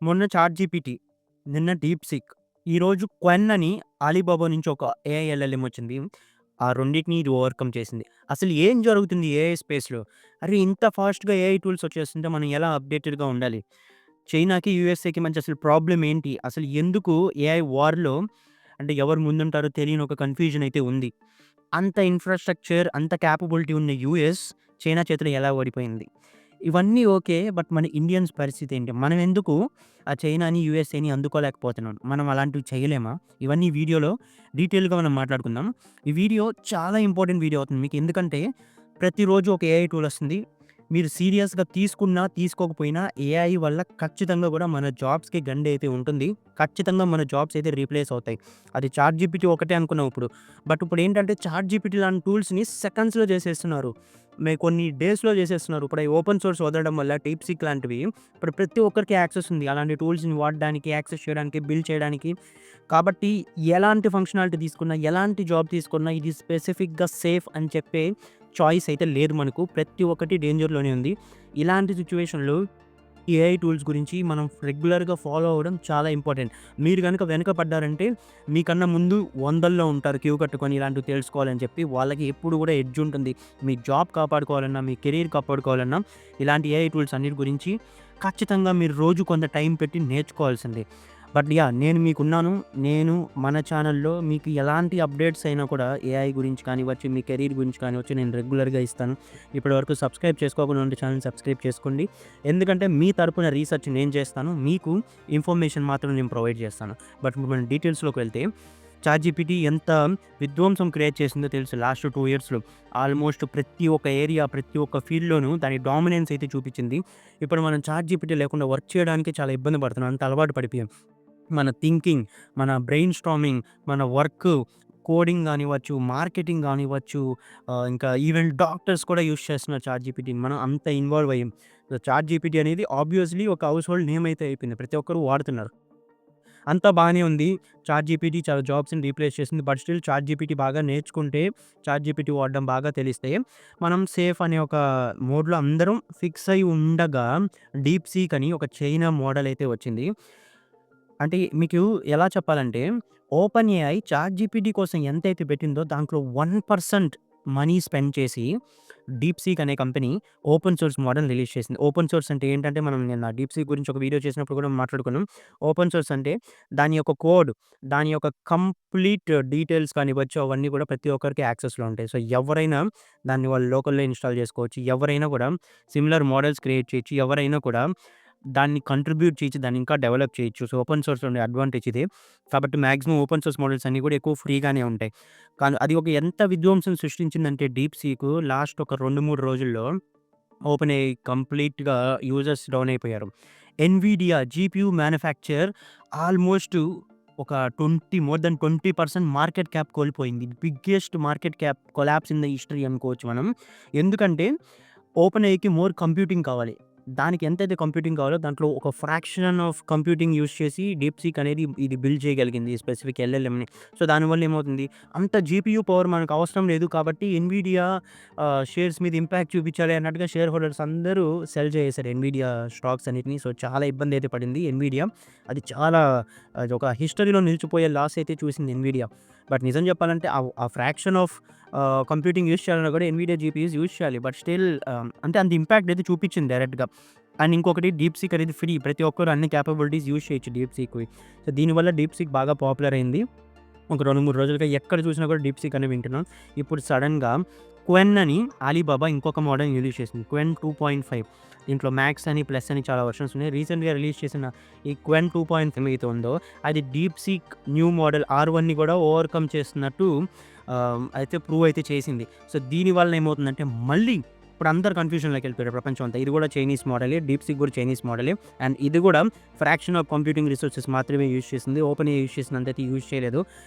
మొన్న చాట్‌జీపీటీ, నిన్న డీప్‌సీక్, ఈరోజు క్వెన్ అని అలీబాబా నుంచి ఒక ఏఐ ఎల్ఎల్ఎం వచ్చింది. ఆ రెండిటిని ఇది ఓవర్‌కమ్ చేసింది. అసలు ఏం జరుగుతుంది ఏఐ స్పేస్‌లో? అరే! ఇంత ఫాస్ట్‌గా ఏఐ టూల్స్ వచ్చేస్తుంటే మనం ఎలా అప్‌డేటెడ్‌గా ఉండాలి? చైనాకి, యూఎస్ఏకి మధ్య అసలు ప్రాబ్లమ్ ఏంటి? అసలు ఎందుకు ఏఐ వార్‌లో అంటే ఎవరు ముందుంటారో తెలియని ఒక కన్‌ఫ్యూజన్ అయితే ఉంది. అంత ఇన్‌ఫ్రాస్ట్రక్చర్, అంత కేపబిలిటీ ఉన్న యూఎస్ చైనా చేతిలో ఎలా ఓడిపోయింది? ఇవన్నీ ఓకే. బట్ మన ఇండియన్స్ పరిస్థితి ఏంటి? మనం ఎందుకు ఆ చైనాని, యూఎస్ఏని అందుకోలేకపోతున్నాం? మనం అలాంటివి చేయలేమా? ఇవన్నీ వీడియోలో డీటెయిల్‌గా మనం మాట్లాడుకుందాం. ఈ వీడియో చాలా ఇంపార్టెంట్ వీడియో అవుతుంది మీకు. ఎందుకంటే ప్రతిరోజు ఒక ఏఐ టూల్ వస్తుంది. మీరు సీరియస్‌గా తీసుకున్నా, తీసుకోకపోయినా ఏఐ వల్ల ఖచ్చితంగా కూడా మన జాబ్స్‌కి గండైతే ఉంటుంది. ఖచ్చితంగా మన జాబ్స్ అయితే రీప్లేస్ అవుతాయి. అది చాట్‌జీపీటీ ఒకటే అనుకున్నాం ఇప్పుడు. బట్ ఇప్పుడేంటంటే చాట్‌జీపీటీ లాంటి టూల్స్‌ని సెకండ్స్‌లో చేసేస్తున్నారు. కొన్ని డేస్‌లో చేసేస్తున్నారు. ఇప్పుడు ఓపెన్ సోర్స్ వదలడం వల్ల డీప్‌సీక్ లాంటివి ఇప్పుడు ప్రతి ఒక్కరికి యాక్సెస్ ఉంది. అలాంటి టూల్స్‌ని వాడడానికి, యాక్సెస్ చేయడానికి, బిల్డ్ చేయడానికి. కాబట్టి ఎలాంటి ఫంక్షనాలిటీ తీసుకున్నా, ఎలాంటి జాబ్ తీసుకున్నా ఇది స్పెసిఫిక్‌గా సేఫ్ అని చెప్పే చాయిస్ అయితే లేదు మనకు. ప్రతి ఒక్కటి డేంజర్‌లోనే ఉంది. ఇలాంటి సిట్యుయేషన్‌లో ఏఐ టూల్స్ గురించి మనం రెగ్యులర్‌గా ఫాలో అవ్వడం చాలా ఇంపార్టెంట్. మీరు గనుక వెనక పడ్డారంటే మీకన్నా ముందు వందల్లో ఉంటారు క్యూ కట్టుకొని ఇలాంటివి తెలుసుకోవాలని చెప్పి. వాళ్ళకి ఎప్పుడు కూడా ఎడ్జ్ ఉంటుంది. మీ జాబ్ కాపాడుకోవాలన్నా, మీ కెరీర్ కాపాడుకోవాలన్నా ఇలాంటి ఏఐ టూల్స్ అన్నిటి గురించి ఖచ్చితంగా మీరు రోజు కొంత టైం పెట్టి నేర్చుకోవాల్సిందే. బట్ నేను మీకున్నాను. నేను మన ఛానెల్‌లో మీకు ఎలాంటి అప్డేట్స్ అయినా కూడా ఏఐ గురించి కానివ్వచ్చు, మీ కెరీర్ గురించి కానివ్వచ్చు నేను రెగ్యులర్‌గా ఇస్తాను. ఇప్పటివరకు సబ్స్క్రైబ్ చేసుకోకుండా ఉంటే ఛానెల్ సబ్స్క్రైబ్ చేసుకోండి. ఎందుకంటే మీ తరపున రీసెర్చ్ నేను చేస్తాను. మీకు ఇన్ఫర్మేషన్ మాత్రం నేను ప్రొవైడ్ చేస్తాను. బట్ ఇప్పుడు మనం డీటెయిల్స్‌లోకి వెళ్తే చాట్‌జీపీటీ ఎంత విధ్వంసం క్రియేట్ చేసిందో తెలుసు లాస్ట్ 2 ఇయర్స్‌లో. ఆల్మోస్ట్ ప్రతి ఒక్క ఏరియా, ప్రతి ఒక్క ఫీల్డ్‌లోనూ దాని డామినెన్స్ అయితే చూపించింది. ఇప్పుడు మనం చాట్‌జీపీటీ లేకుండా వర్క్ చేయడానికి చాలా ఇబ్బంది పడుతున్నాం. అంత అలవాటు పడిపోయాం. మన థింకింగ్, మన బ్రెయిన్ స్టార్మింగ్, మన వర్క్, కోడింగ్ గానివ్వచ్చు, మార్కెటింగ్ గానివ్వచ్చు, ఇంకా ఈవెన్ డాక్టర్స్ కూడా యూజ్ చేస్తున్నారు చాట్‌జీపీటీని. మనం అంత ఇన్వాల్వ్ అయ్యాం. సో, చాట్‌జీపీటీ అనేది ఆబ్వియస్‌లీ ఒక హౌస్ హోల్డ్ నేమ్ అయితే అయిపోయింది. ప్రతి ఒక్కరు వాడుతున్నారు. అంతా బానే ఉంది. చాట్‌జీపీటీ చాలా జాబ్స్‌ని రీప్లేస్ చేసింది. బట్ స్టిల్ చాట్‌జీపీటీ బాగా నేర్చుకుంటే, చాట్‌జీపీటీ వాడడం బాగా తెలిస్తే, మనం సేఫ్ అనే ఒక మోడ్‌లో అందరం ఫిక్స్ అయ్యి ఉండగా, డీప్‌సీక్ అని ఒక చైనా మోడల్ అయితే వచ్చింది. అంటే మీకు ఎలా చెప్పాలంటే, ఓపెన్ ఏఐ చాట్‌జీపీటీ కోసం ఎంతైతే పెట్టిందో దాంట్లో 1% మనీ స్పెండ్ చేసి, డీప్‌సీక్ అనే company open source model release చేసింది. ఓపెన్ సోర్స్ అంటే ఏంటంటే, మనం నిన్న డీప్‌సీక్ గురించి ఒక వీడియో చేసినప్పుడు కూడా మాట్లాడుకున్నాం. ఓపెన్ సోర్స్ అంటే దాని యొక్క కోడ్, దాని యొక్క కంప్లీట్ డీటెయిల్స్ కానివ్వచ్చు, అవన్నీ కూడా ప్రతి ఒక్కరికి యాక్సెస్‌లో ఉంటాయి. సో, ఎవరైనా దాన్ని వాళ్ళు లోకల్‌లో ఇన్‌స్టాల్ చేసుకోవచ్చు. ఎవరైనా కూడా సిమిలర్ మోడల్స్ క్రియేట్ చేయొచ్చు. ఎవరైనా కూడా దాన్ని కంట్రిబ్యూట్ చేయొచ్చు. దాన్ని ఇంకా డెవలప్ చేయొచ్చు. సో, ఓపెన్ సోర్స్‌లో ఉండే అడ్వాంటేజ్ ఇదే. కాబట్టి మాక్సిమం ఓపెన్ సోర్స్ మోడల్స్ అన్నీ కూడా ఎక్కువ ఫ్రీగానే ఉంటాయి. కానీ అది ఒక ఎంత విధ్వంసం సృష్టించిందంటే డీప్‌సీక్ లాస్ట్ ఒక 2, 3 రోజుల్లో ఓపెన్ ఏఐ కంప్లీట్‌గా యూజర్స్ డౌన్ అయిపోయారు. ఎన్‌విడియా జీపీయూ మ్యానుఫ్యాక్చర్ ఆల్మోస్ట్ ఒక 20% మార్కెట్ క్యాప్ కోల్పోయింది. Biggest market cap collapse in the history అనుకోవచ్చు మనం. ఎందుకంటే ఓపెన్ ఏఐకి మోర్ కంప్యూటింగ్ కావాలి. దానికి ఎంతైతే కంప్యూటింగ్ కావాలో దాంట్లో ఒక ఫ్రాక్షన్ ఆఫ్ కంప్యూటింగ్ యూజ్ చేసి డీప్‌సీక్ అనేది ఇది బిల్డ్ చేయగలిగింది ఈ స్పెసిఫిక్ ఎల్ఎల్ఎంని. సో, దానివల్ల ఏమవుతుంది, అంత జీపీయూ పవర్ మనకు అవసరం లేదు కాబట్టి ఎన్‌విడియా షేర్స్ మీద ఇంపాక్ట్ చూపించాలి అన్నట్టుగా షేర్ హోల్డర్స్ అందరూ సెల్ చేసేసారు ఎన్‌విడియా స్టాక్స్ అన్నిటిని. సో, చాలా ఇబ్బంది అయితే పడింది ఎన్‌విడియా. అది చాలా అదొక హిస్టరీలో నిలిచిపోయే లాస్ అయితే చూసింది ఎన్‌విడియా. బట్ నిజం చెప్పాలంటే ఆ ఫ్రాక్షన్ ఆఫ్ కంప్యూటింగ్ యూజ్ చేయాలన్నా కూడా ఎన్‌విడియా జీపీయూస్ యూజ్ చేయాలి. బట్ స్టిల్ అంటే అంత ఇంపాక్ట్ అయితే చూపించింది డైరెక్ట్‌గా. అండ్ ఇంకొకటి డీప్‌సీక్ అనేది ఫ్రీ. ప్రతి ఒక్కరు అన్ని కేపబిలిటీస్ యూజ్ చేయొచ్చు డీప్‌సీక్‌వి. సో, దీనివల్ల డీప్‌సీక్ బాగా పాపులర్ అయింది. ఒక 2, 3 రోజులుగా ఎక్కడ చూసినా కూడా డీప్‌సీక్ అని వింటున్నాం. ఇప్పుడు సడెన్‌గా క్వెన్ అని అలీబాబా ఇంకొక మోడల్‌ని రిలీజ్ చేసింది. క్వెన్ 2.5 దీంట్లో మ్యాక్స్ అని, ప్లస్ అని చాలా వెర్షన్స్ ఉన్నాయి. రీసెంట్‌గా రిలీజ్ చేసిన ఈ క్వెన్ 2.5 ఏదైతే ఉందో అది డీప్‌సీక్ న్యూ మోడల్ R1ని కూడా ఓవర్‌కమ్ చేస్తున్నట్టు అయితే ప్రూవ్ అయితే చేసింది. సో, దీనివల్ల ఏమవుతుందంటే మళ్ళీ ఇప్పుడు అందరూ కన్‌ఫ్యూజన్‌లోకి వెళ్ళిపోయారు ప్రపంచం అంతా. ఇది కూడా చైనీస్ మోడలే. డీప్‌సీక్ కూడా చైనీస్ మోడలే. అండ్ ఇది కూడా ఫ్రాక్షన్ ఆఫ్ కంప్యూటింగ్ రిసోర్సెస్ మాత్రమే యూజ్ చేసింది. ఓపెన్ ఏఐ యూజ్ చేసినంతైతే యూజ్ చేయలేదు.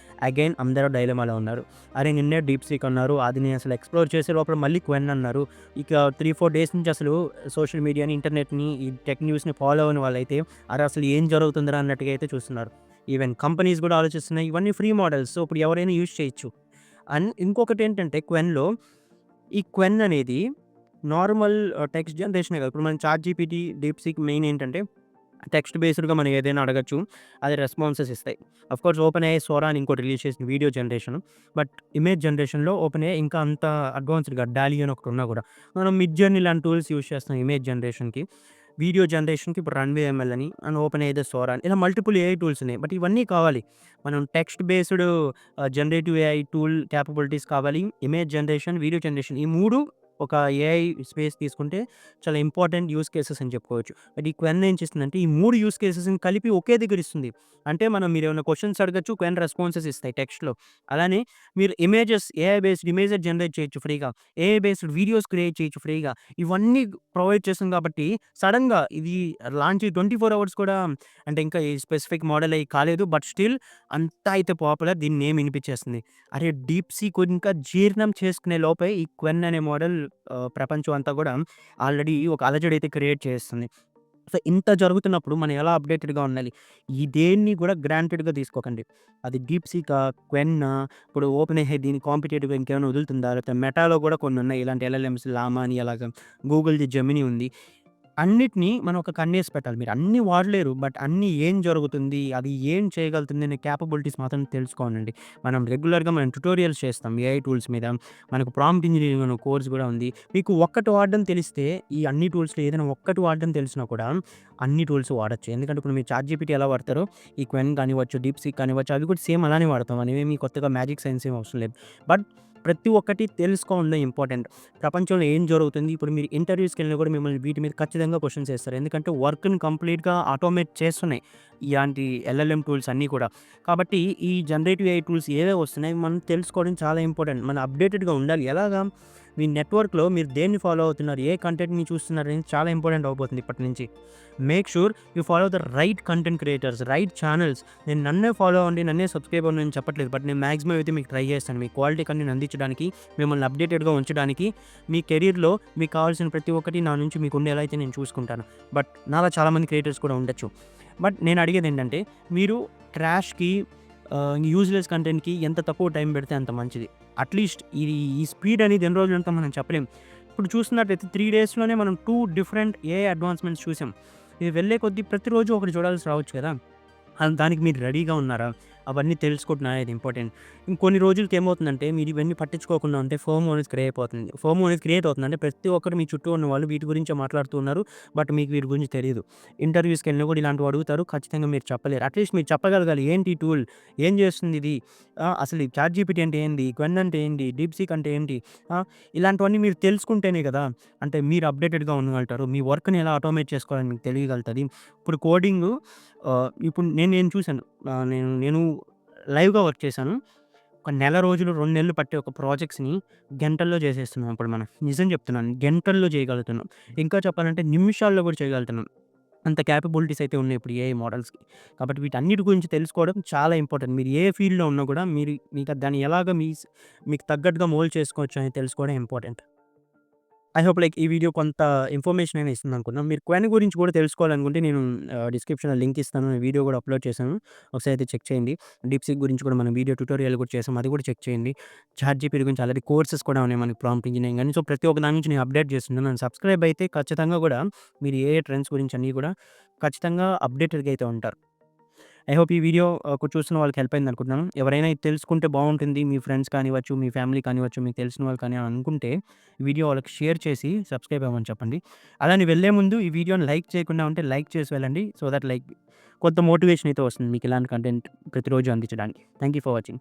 అగైన్ అందరూ డైలమాలో ఉన్నారు. అరే! నిన్నే డీప్‌సీక్ అన్నారు. అది నేను అసలు ఎక్స్‌ప్లోర్ చేసే లోపల మళ్ళీ క్వెన్ అన్నారు. ఇక 3, 4 డేస్ నుంచి అసలు సోషల్ మీడియాని, ఇంటర్నెట్‌ని, ఈ టెక్ న్యూస్‌ని ఫాలో అవ్వని వాళ్ళైతే అరె! అసలు ఏం జరుగుతుందిరా అన్నట్టుగా అయితే చూస్తున్నారు. ఈవెన్ కంపెనీస్ కూడా ఆలోచిస్తున్నాయి. ఇవన్నీ ఫ్రీ మోడల్స్. సో, ఇప్పుడు ఎవరైనా యూజ్ చేయొచ్చు. అండ్ ఇంకొకటేంటంటే క్వెన్‌లో ఈ క్వెన్ అనేది నార్మల్ టెక్స్ట్ జనరేషనే కాదు. ఇప్పుడు మనం చాట్‌జీపీటీ, డీప్‌సీక్ మెయిన్ ఏంటంటే టెక్స్ట్ బేస్డ్‌గా మనం ఏదైనా అడగొచ్చు. అది రెస్పాన్సెస్ ఇస్తాయి. ఆఫ్‌కోర్స్ ఓపెన్‌ఏఐ సోరా అని ఇంకోటి రిలీజ్ చేసింది వీడియో జనరేషన్. బట్ ఇమేజ్ జనరేషన్‌లో ఓపెన్‌ఏఐ ఇంకా అంత అడ్వాన్స్‌డ్‌గా డాలీ అని ఒకటి ఉన్నా కూడా మనం మిడ్‌జర్నీ లాంటి టూల్స్ యూజ్ చేస్తాం ఇమేజ్ జనరేషన్‌కి. వీడియో జనరేషన్‌కి ఇప్పుడు రన్‌వే ఎంఎల్ అని అండ్ ఓపెన్‌ఏఐ సోరా అని ఇలా మల్టిపుల్ ఏఐ టూల్స్ ఉన్నాయి. బట్ ఇవన్నీ కావాలి. మనం text based generative AI tool capabilities కావాలి. ఇమేజ్ జనరేషన్, వీడియో జనరేషన్ ఈ 3 ఒక ఏఐ స్పేస్ తీసుకుంటే చాలా ఇంపార్టెంట్ యూజ్ కేసెస్ అని చెప్పుకోవచ్చు. బట్ ఈ క్వెన్ ఏం చేస్తుందంటే ఈ 3 యూజ్ కేసెస్‌ని కలిపి ఒకే దగ్గర ఇస్తుంది. అంటే మనం మీరేమైనా క్వెషన్స్ అడగొచ్చు. క్వెన్ రెస్పాన్సెస్ ఇస్తాయి టెక్స్ట్‌లో. అలానే మీరు images AI based images generate చేయొచ్చు ఫ్రీగా. ఏఐ బేస్డ్ వీడియోస్ క్రియేట్ చేయొచ్చు ఫ్రీగా. ఇవన్నీ ప్రొవైడ్ చేస్తుంది కాబట్టి సడెన్‌గా ఇది లాంచ్ 24 అవర్స్ కూడా అంటే ఇంకా ఈ స్పెసిఫిక్ మోడల్ అయి కాలేదు. బట్ స్టిల్ అంతా అయితే పాపులర్. దీని నేమ్ వినిపించేస్తుంది. అరే! డీప్‌సీక్ ఇంకా జీర్ణం చేసుకునే లోపే ఈ క్వెన్ అనే మోడల్ ప్రపంచం అంతా గూడా ఆల్రెడీ ఒక అలజడైతే క్రియేట్ చేసేస్తుంది. సో, ఇంత జరుగుతున్నప్పుడు మనం ఎలా అప్‌డేటెడ్‌గా ఉండాలి? ఈ దేన్ని గూడా గ్రాంటెడ్‌గా తీసుకోకండి. అది డీప్‌సీకా, క్వెన్నా, ఇప్పుడు ఓపెన్‌ఏఐ దీని కాంపిటేటివ్‌గా ఇంకేమైనా వదులుతుందా? లేకపోతే మెటాలో గూడా కొన్నున్నాయి. ఇలాంటి ఎల్ఎల్ఎమ్స్ లామా అని అలాగా గూగుల్‌ది జెమినీ ఉంది. అన్నిటిని మనం ఒక కన్నేసి పెట్టాలి. మీరు అన్నీ వాడలేరు. బట్ అన్నీ ఏం జరుగుతుంది? అది ఏం చేయగలుగుతుంది అనే కేపబిలిటీస్ మాత్రం తెలుసుకోవాలండి. మనం రెగ్యులర్‌గా మనం ట్యుటోరియల్స్ చేస్తాం ఏఐ టూల్స్ మీద. మనకు ప్రాంప్ట్ ఇంజినీరింగ్ అనే కోర్స్ గూడా ఉంది. మీకు ఒక్కటి వాడడం తెలిస్తే ఈ అన్ని టూల్స్‌లో ఏదైనా ఒక్కటి వాడడం తెలిసినా కూడా అన్ని టూల్స్ వాడొచ్చు. ఎందుకంటే ఇప్పుడు మీరు చాట్‌జీపీటీ ఎలా వాడతారో ఈ క్వెన్ కానివ్వచ్చు, డీప్‌సీక్ కానివ్వచ్చు అవి కూడా సేమ్ అలానే వాడతాం. అనేవేమి కొత్తగా మ్యాజిక్ సైన్స్ ఏమి అవసరం లేదు. బట్ ప్రతి ఒక్కటి తెలుసుకోవడం ఇంపార్టెంట్. ప్రపంచంలో ఏం జరుగుతుంది? ఇప్పుడు మీరు ఇంటర్వ్యూస్‌కెళ్ళినా కూడా మిమ్మల్ని వీటి మీద ఖచ్చితంగా క్వెషన్స్ ఏస్తారు. ఎందుకంటే వర్క్‌ని కంప్లీట్‌గా ఆటోమేట్ చేస్తున్నాయి. ఇలాంటి ఎల్ఎల్ఎం టూల్స్ అన్నీ కూడా. కాబట్టి ఈ జనరేటివ్ ఏఐ టూల్స్ ఏవేవి వస్తున్నాయి మనం తెలుసుకోవడం చాలా ఇంపార్టెంట్. మనం అప్‌డేటెడ్‌గా ఉండాలి. ఎలాగా? మీ నెట్‌వర్క్‌లో మీరు దేన్ని ఫాలో అవుతున్నారు? ఏ కంటెంట్‌ని చూస్తున్నారు అనేది చాలా ఇంపార్టెంట్ అవ్వబోతుంది ఇప్పటి నుంచి. Make sure you follow the right content creators, right channels. నేను నన్నే ఫాలో అవ్వండి, నన్నే సబ్‌స్క్రైబ్ అవ్వండి అని చెప్పట్లేదు. బట్ నేను మాక్సిమం అయితే మీకు ట్రై చేస్తాను. మీ క్వాలిటీ కంటెంట్ అందించడానికి, మిమ్మల్ని అప్‌డేటెడ్‌గా ఉంచడానికి, మీ కెరియర్‌లో మీకు కావాల్సిన ప్రతి ఒక్కటి నా నుంచి మీకు ఉండేలా అయితే నేను చూసుకుంటాను. బట్ నాలా చాలామంది క్రియేటర్స్ కూడా ఉండొచ్చు. బట్ నేను అడిగేదేంటంటే మీరు ట్రాష్‌కి యూజ్‌లెస్ కంటెంట్‌కి ఎంత తక్కువ టైం పెడితే అంత మంచిది. అట్‌లీస్ట్ ఈ స్పీడ్ అనేది ఎన్ని రోజులుంటదో మనం చెప్పలేం. ఇప్పుడు చూస్తున్నట్టయితే 3 డేస్‌లోనే మనం 2 డిఫరెంట్ ఏఐ అడ్వాన్స్‌మెంట్స్ చూసాం. ఇది వెళ్ళే కొద్దీ ప్రతిరోజు ఒకటి చూడాల్సి రావచ్చు కదా! దానికి మీరు రెడీగా ఉన్నారా? అవన్నీ తెలుసుకోవడం అనేది ఇంపార్టెంట్. ఇంకొన్ని రోజులకి ఏమవుతుందంటే మీరు ఇవన్నీ పట్టించుకోకుండా ఉంటే ఫోమో అనేది ఫోమో అనేది క్రియేట్ అవుతుంది. అంటే ప్రతి ఒక్కరు మీ చుట్టూ ఉన్న వాళ్ళు వీటి గురించే మాట్లాడుతూ ఉన్నారు. బట్ మీకు వీటి గురించి తెలీదు. ఇంటర్వ్యూస్‌కెళ్ళినా కూడా ఇలాంటివి అడుగుతారు. ఖచ్చితంగా మీరు చెప్పలేరు. అట్‌లీస్ట్ మీరు చెప్పగలగాలి. ఏంటి ఈ టూల్? ఏం చేస్తుంది ఇది? అసలు ఈ చాట్‌జీపీటీ అంటే ఏంది? క్వెన్ అంటే ఏంటి? డీప్‌సీక్ అంటే ఏంటి? ఆ! ఇలాంటివన్నీ మీరు తెలుసుకుంటేనే కదా! అంటే మీరు అప్‌డేటెడ్‌గా ఉండగలుగుతారు. మీ వర్క్‌ని ఎలా ఆటోమేట్ చేసుకోవాలని మీకు తెలియగలుగుతది. ఇప్పుడు కోడింగు ఇప్పుడు నేను చూసాను. నేను లైవ్‌గా వర్క్ చేశాను. ఒక నెల రోజులు, 2 నెలలు పట్టే ఒక ప్రాజెక్ట్స్‌ని గంటల్లో చేసేస్తున్నాం ఇప్పుడు మనం. నిజం చెప్తున్నాను. గంటల్లో చేయగలుగుతున్నాం. ఇంకా చెప్పాలంటే నిమిషాల్లో కూడా చేయగలుగుతున్నాం. అంత కేపబిలిటీస్ అయితే ఉన్నాయి ఇప్పుడు ఏఐ మోడల్స్‌కి. కాబట్టి వీటన్నిటి గురించి తెలుసుకోవడం చాలా ఇంపార్టెంట్. మీరు ఏ ఫీల్డ్‌లో ఉన్నా కూడా మీకు దాన్ని ఎలాగా మీకు తగ్గట్టుగా మోల్డ్ చేసుకోవచ్చు అని తెలుసుకోవడం ఇంపార్టెంట్. ఐ హోప్ లైక్ ఈ వీడియో కొంత ఇన్ఫర్మేషన్ అయినా ఇస్తుందనుకుంటున్నాను. మీరు క్వెన్ గురించి కూడా తెలుసుకోవాలనుకుంటే నేను డిస్క్రిప్షన్‌లో లింక్ ఇస్తాను. వీడియో కూడా అప్‌లోడ్ చేశాను. ఒకసారి అయితే చెక్ చేయండి. డీప్‌సీక్ గురించి కూడా మనం వీడియో ట్యుటోరియల్ కూడా చేసాం. అది కూడా చెక్ చేయండి. చాట్‌జీపీటీ గురించి ఆల్రెడీ కోర్సెస్ కూడా ఉన్నాయి మనకి ప్రాంప్ట్ ఇంజినీరింగ్ అని. సో, ప్రతి ఒక్క దాని నుంచి నేను అప్డేట్ చేస్తుంటాను. సబ్స్క్రైబ్ అయితే ఖచ్చితంగా కూడా మీరు ఏ ట్రెండ్స్ గురించి అన్నీ కూడా ఖచ్చితంగా అప్డేటెడ్‌గా అయితే ఉంటారు. ఐ హోప్ ఈ వీడియో చూస్తున్న వాళ్ళకి హెల్ప్ అయిందనుకుంటున్నాను. ఎవరైనా ఇది తెలుసుకుంటే బావుంటుంది. మీ ఫ్రెండ్స్ కానివ్వచ్చు, మీ ఫ్యామిలీ కానివ్వచ్చు, మీకు తెలిసిన వాళ్ళు కానీ అనుకుంటే ఈ వీడియో వాళ్ళకి షేర్ చేసి సబ్స్క్రైబ్ అవ్వమని చెప్పండి. అలానే వెళ్ళే ముందు ఈ వీడియోని లైక్ చేయకుండా ఉంటే లైక్ చేసి వెళ్ళండి. సో దట్ లైక్ కొంత మోటివేషన్ అయితే వస్తుంది మీకు ఇలాంటి కంటెంట్ ప్రతిరోజు అందించడానికి. Thank you for watching.